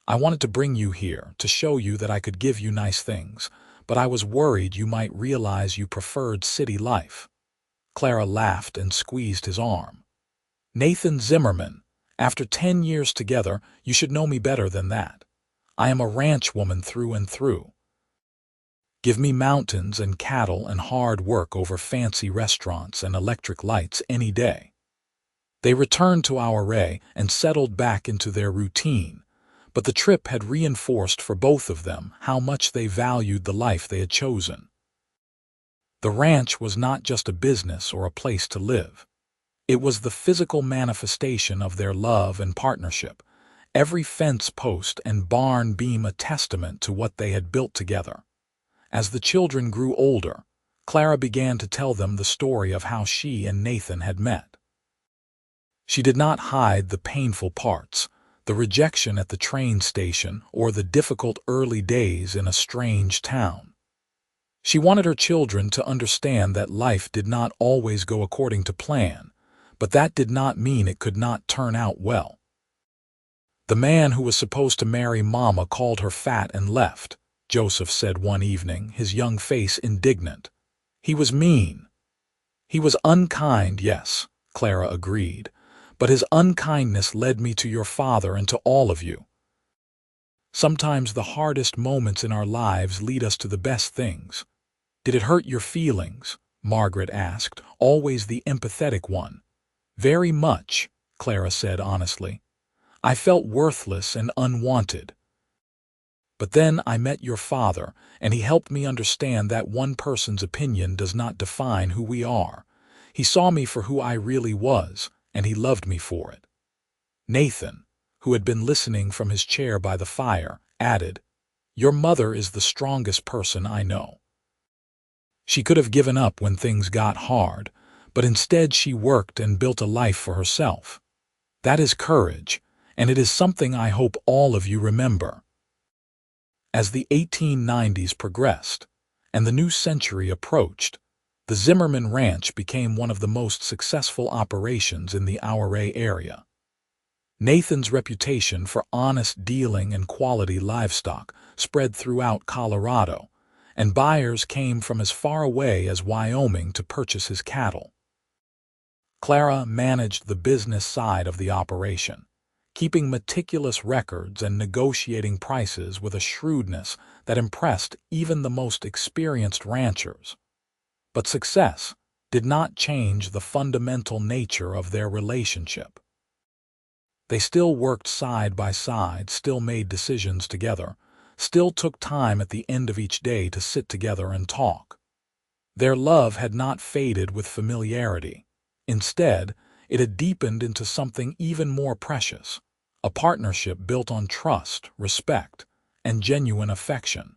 I wanted to bring you here to show you that I could give you nice things, but I was worried you might realize you preferred city life." Clara laughed and squeezed his arm. "Nathan Zimmerman, after 10 years together, you should know me better than that. I am a ranch woman through and through. Give me mountains and cattle and hard work over fancy restaurants and electric lights any day." They returned to Ouray and settled back into their routine, but the trip had reinforced for both of them how much they valued the life they had chosen. The ranch was not just a business or a place to live. It was the physical manifestation of their love and partnership, every fence post and barn beam a testament to what they had built together. As the children grew older, Clara began to tell them the story of how she and Nathan had met. She did not hide the painful parts, the rejection at the train station, or the difficult early days in a strange town. She wanted her children to understand that life did not always go according to plan, but that did not mean it could not turn out well. "The man who was supposed to marry Mama called her fat and left," Joseph said one evening, his young face indignant. "He was mean." "He was unkind, yes," Clara agreed, "but his unkindness led me to your father and to all of you." Sometimes the hardest moments in our lives lead us to the best things. "Did it hurt your feelings?" Margaret asked, always the empathetic one. "Very much," Clara said honestly. "I felt worthless and unwanted. But then I met your father, and he helped me understand that one person's opinion does not define who we are. He saw me for who I really was, and he loved me for it." Nathan, who had been listening from his chair by the fire, added, "Your mother is the strongest person I know. She could have given up when things got hard, but instead she worked and built a life for herself. That is courage, and it is something I hope all of you remember." As the 1890s progressed and the new century approached, the Zimmerman Ranch became one of the most successful operations in the Ouray area. Nathan's reputation for honest dealing and quality livestock spread throughout Colorado, and buyers came from as far away as Wyoming to purchase his cattle. Clara managed the business side of the operation, keeping meticulous records and negotiating prices with a shrewdness that impressed even the most experienced ranchers. But success did not change the fundamental nature of their relationship. They still worked side by side, still made decisions together, still took time at the end of each day to sit together and talk. Their love had not faded with familiarity. Instead, it had deepened into something even more precious, a partnership built on trust, respect, and genuine affection.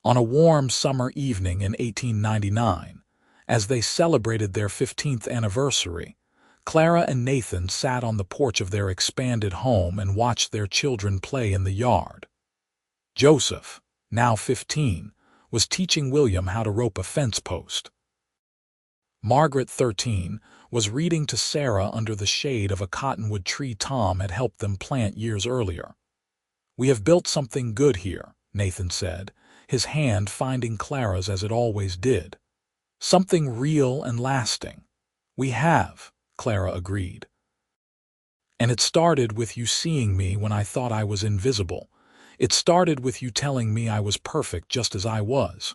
On a warm summer evening in 1899, as they celebrated their 15th anniversary, Clara and Nathan sat on the porch of their expanded home and watched their children play in the yard. Joseph, now 15, was teaching William how to rope a fence post. Margaret, 13, was reading to Sarah under the shade of a cottonwood tree Tom had helped them plant years earlier. "We have built something good here," Nathan said, his hand finding Clara's as it always did. "Something real and lasting." "We have," Clara agreed. "And it started with you seeing me when I thought I was invisible. It started with you telling me I was perfect just as I was."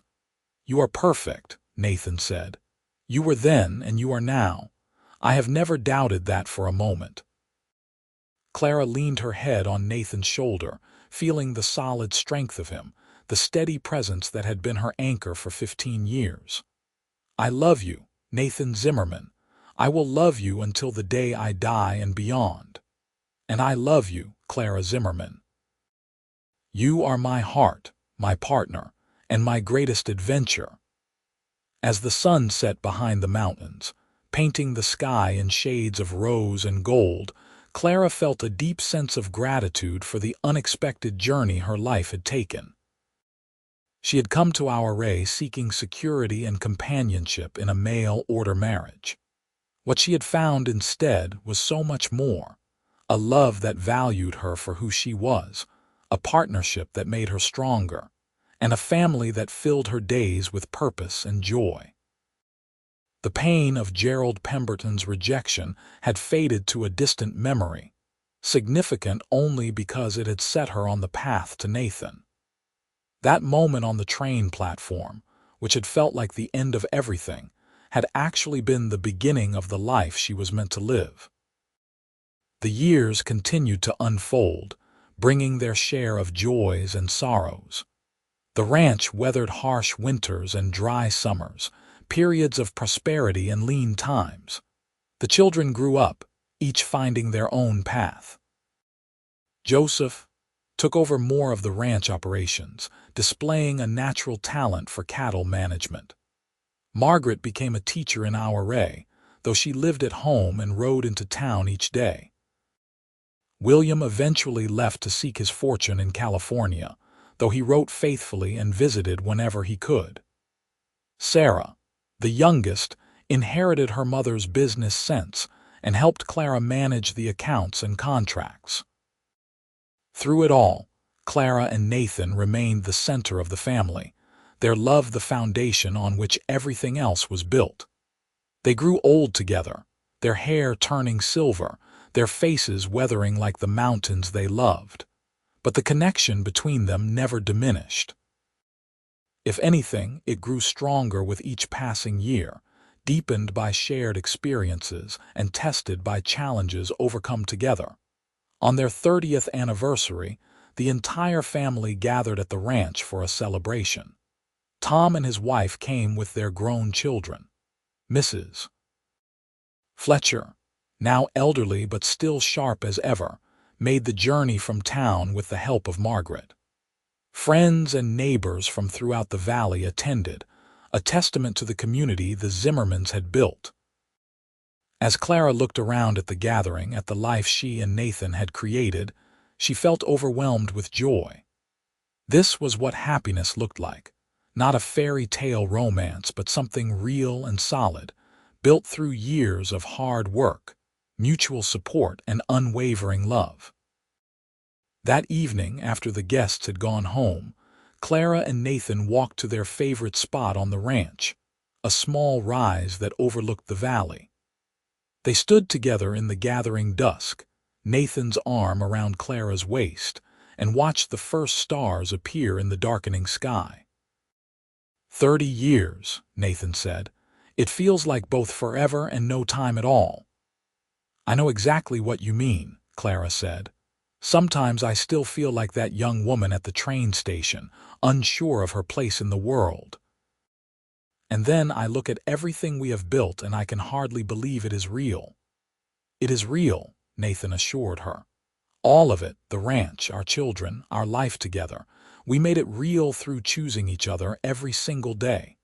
"You are perfect," Nathan said. "You were then and you are now. I have never doubted that for a moment." Clara leaned her head on Nathan's shoulder, feeling the solid strength of him, the steady presence that had been her anchor for 15 years. "I love you, Nathan Zimmerman. I will love you until the day I die and beyond. And I love you, Clara Zimmerman. You are my heart, my partner, and my greatest adventure." As the sun set behind the mountains, painting the sky in shades of rose and gold, Clara felt a deep sense of gratitude for the unexpected journey her life had taken. She had come to Ouray seeking security and companionship in a mail-order marriage. What she had found instead was so much more: a love that valued her for who she was, a partnership that made her stronger, and a family that filled her days with purpose and joy. The pain of Gerald Pemberton's rejection had faded to a distant memory, significant only because it had set her on the path to Nathan. That moment on the train platform, which had felt like the end of everything, had actually been the beginning of the life she was meant to live. The years continued to unfold, bringing their share of joys and sorrows. The ranch weathered harsh winters and dry summers, periods of prosperity and lean times. The children grew up, each finding their own path. Joseph took over more of the ranch operations, displaying a natural talent for cattle management. Margaret became a teacher in Ouray, though she lived at home and rode into town each day. William eventually left to seek his fortune in California, though he wrote faithfully and visited whenever he could. Sarah, the youngest, inherited her mother's business sense and helped Clara manage the accounts and contracts. Through it all, Clara and Nathan remained the center of the family, their love the foundation on which everything else was built. They grew old together, their hair turning silver, their faces weathering like the mountains they loved. But the connection between them never diminished. If anything, it grew stronger with each passing year, deepened by shared experiences and tested by challenges overcome together. On their 30th anniversary, the entire family gathered at the ranch for a celebration. Tom and his wife came with their grown children. Mrs. Fletcher, now elderly but still sharp as ever, made the journey from town with the help of Margaret. Friends and neighbors from throughout the valley attended, a testament to the community the Zimmermans had built. As Clara looked around at the gathering, at the life she and Nathan had created, she felt overwhelmed with joy. This was what happiness looked like, not a fairy tale romance, but something real and solid, built through years of hard work, mutual support, and unwavering love. That evening, after the guests had gone home, Clara and Nathan walked to their favorite spot on the ranch, a small rise that overlooked the valley. They stood together in the gathering dusk, Nathan's arm around Clara's waist, and watched the first stars appear in the darkening sky. 30 years, Nathan said. It feels like both forever and no time at all. I know exactly what you mean, Clara said. Sometimes I still feel like that young woman at the train station, unsure of her place in the world. And then I look at everything we have built and I can hardly believe it is real. It is real, Nathan assured her. All of it, the ranch, our children, our life together. We made it real through choosing each other every single day.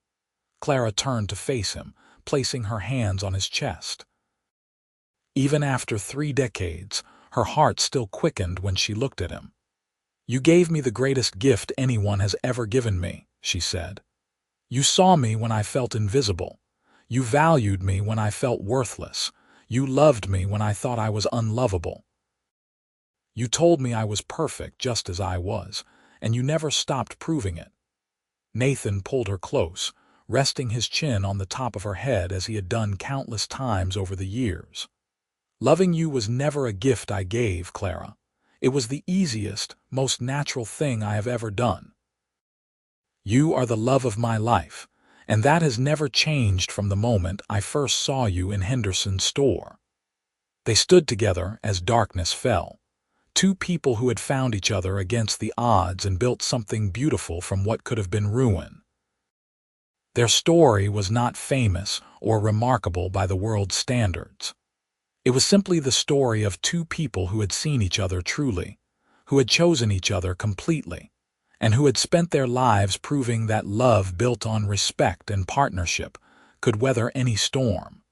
Clara turned to face him, placing her hands on his chest. Even after 3 decades, her heart still quickened when she looked at him. You gave me the greatest gift anyone has ever given me, she said. You saw me when I felt invisible. You valued me when I felt worthless. You loved me when I thought I was unlovable. You told me I was perfect just as I was, and you never stopped proving it. Nathan pulled her close, resting his chin on the top of her head as he had done countless times over the years. Loving you was never a gift I gave, Clara. It was the easiest, most natural thing I have ever done. You are the love of my life, and that has never changed from the moment I first saw you in Henderson's store. They stood together as darkness fell. 2 people who had found each other against the odds and built something beautiful from what could have been ruin. Their story was not famous or remarkable by the world's standards. It was simply the story of 2 people who had seen each other truly, who had chosen each other completely, and who had spent their lives proving that love built on respect and partnership could weather any storm.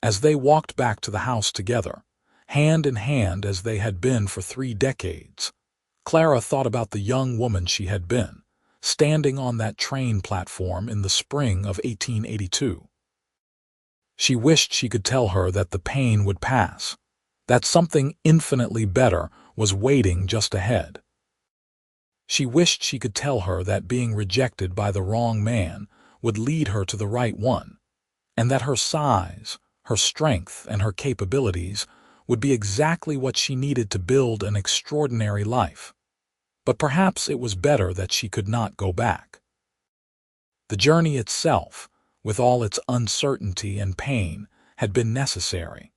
As they walked back to the house together, hand in hand as they had been for 3 decades, Clara thought about the young woman she had been, standing on that train platform in the spring of 1882. She wished she could tell her that the pain would pass, that something infinitely better was waiting just ahead. She wished she could tell her that being rejected by the wrong man would lead her to the right one, and that her size, her strength, and her capabilities would be exactly what she needed to build an extraordinary life. But perhaps it was better that she could not go back. The journey itself, with all its uncertainty and pain, had been necessary.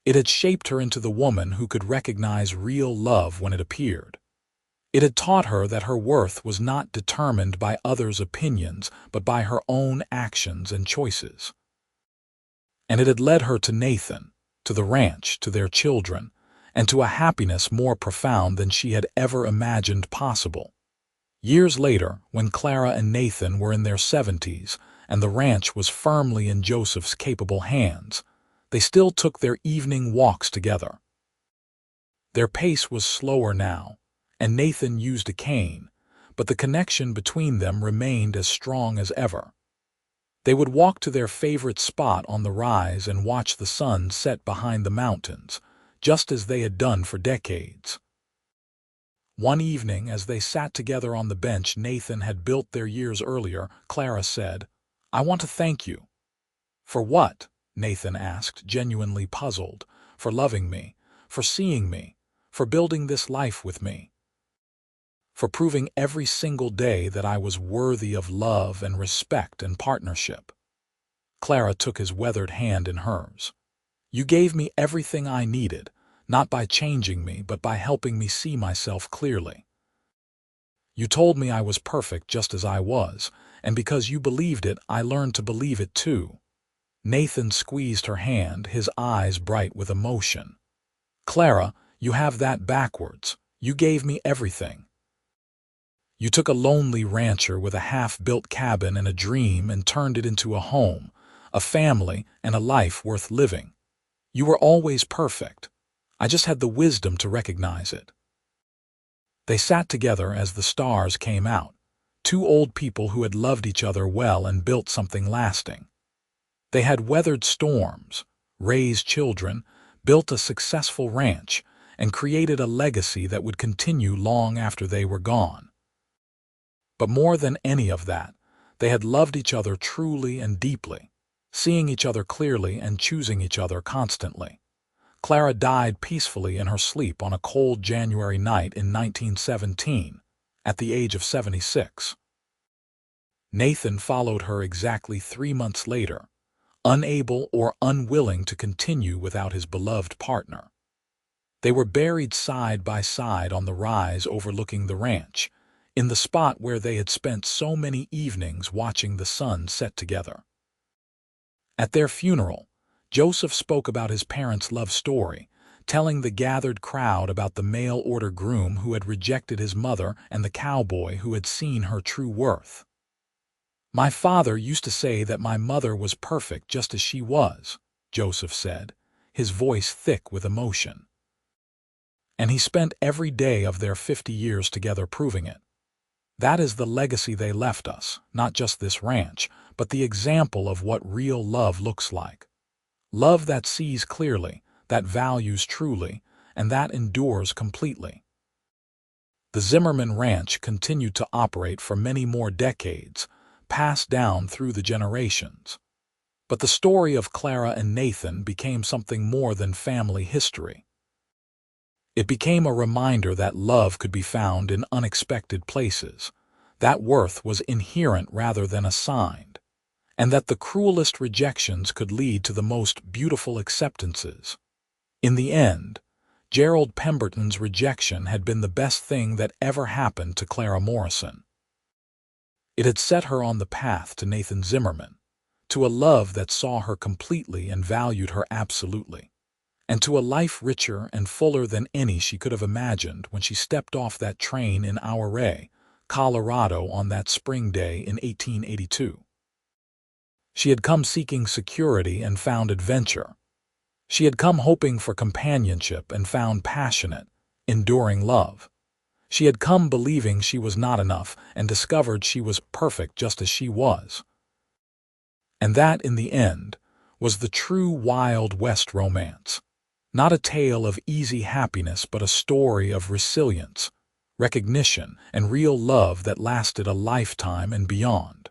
It had shaped her into the woman who could recognize real love when it appeared. It had taught her that her worth was not determined by others' opinions, but by her own actions and choices. And it had led her to Nathan, to the ranch, to their children, and to a happiness more profound than she had ever imagined possible. Years later, when Clara and Nathan were in their 70s and the ranch was firmly in Joseph's capable hands, they still took their evening walks together. Their pace was slower now, and Nathan used a cane, but the connection between them remained as strong as ever. They would walk to their favorite spot on the rise and watch the sun set behind the mountains, just as they had done for decades. One evening, as they sat together on the bench Nathan had built there years earlier, Clara said, "I want to thank you." "For what?" Nathan asked, genuinely puzzled. "For loving me, for seeing me, for building this life with me. For proving every single day that I was worthy of love and respect and partnership." Clara took his weathered hand in hers. "You gave me everything I needed, not by changing me, but by helping me see myself clearly. You told me I was perfect just as I was, and because you believed it, I learned to believe it too." Nathan squeezed her hand, his eyes bright with emotion. "Clara, you have that backwards. You gave me everything. You took a lonely rancher with a half-built cabin and a dream and turned it into a home, a family, and a life worth living. You were always perfect. I just had the wisdom to recognize it." They sat together as the stars came out, two old people who had loved each other well and built something lasting. They had weathered storms, raised children, built a successful ranch, and created a legacy that would continue long after they were gone. But more than any of that, they had loved each other truly and deeply, seeing each other clearly and choosing each other constantly. Clara died peacefully in her sleep on a cold January night in 1917, at the age of 76. Nathan followed her exactly 3 months later, unable or unwilling to continue without his beloved partner. They were buried side by side on the rise overlooking the ranch, in the spot where they had spent so many evenings watching the sun set together. At their funeral, Joseph spoke about his parents' love story, telling the gathered crowd about the mail-order groom who had rejected his mother and the cowboy who had seen her true worth. "My father used to say that my mother was perfect just as she was," Joseph said, his voice thick with emotion. "And he spent every day of their 50 years together proving it. That is the legacy they left us, not just this ranch, but the example of what real love looks like. Love that sees clearly, that values truly, and that endures completely." The Zimmerman Ranch continued to operate for many more decades, passed down through the generations. But the story of Clara and Nathan became something more than family history. It became a reminder that love could be found in unexpected places, that worth was inherent rather than assigned, and that the cruelest rejections could lead to the most beautiful acceptances. In the end, Gerald Pemberton's rejection had been the best thing that ever happened to Clara Morrison. It had set her on the path to Nathan Zimmerman, to a love that saw her completely and valued her absolutely, and to a life richer and fuller than any she could have imagined when she stepped off that train in Ouray, Colorado on that spring day in 1882. She had come seeking security and found adventure. She had come hoping for companionship and found passionate, enduring love. She had come believing she was not enough and discovered she was perfect just as she was. And that, in the end, was the true Wild West romance. Not a tale of easy happiness, but a story of resilience, recognition, and real love that lasted a lifetime and beyond.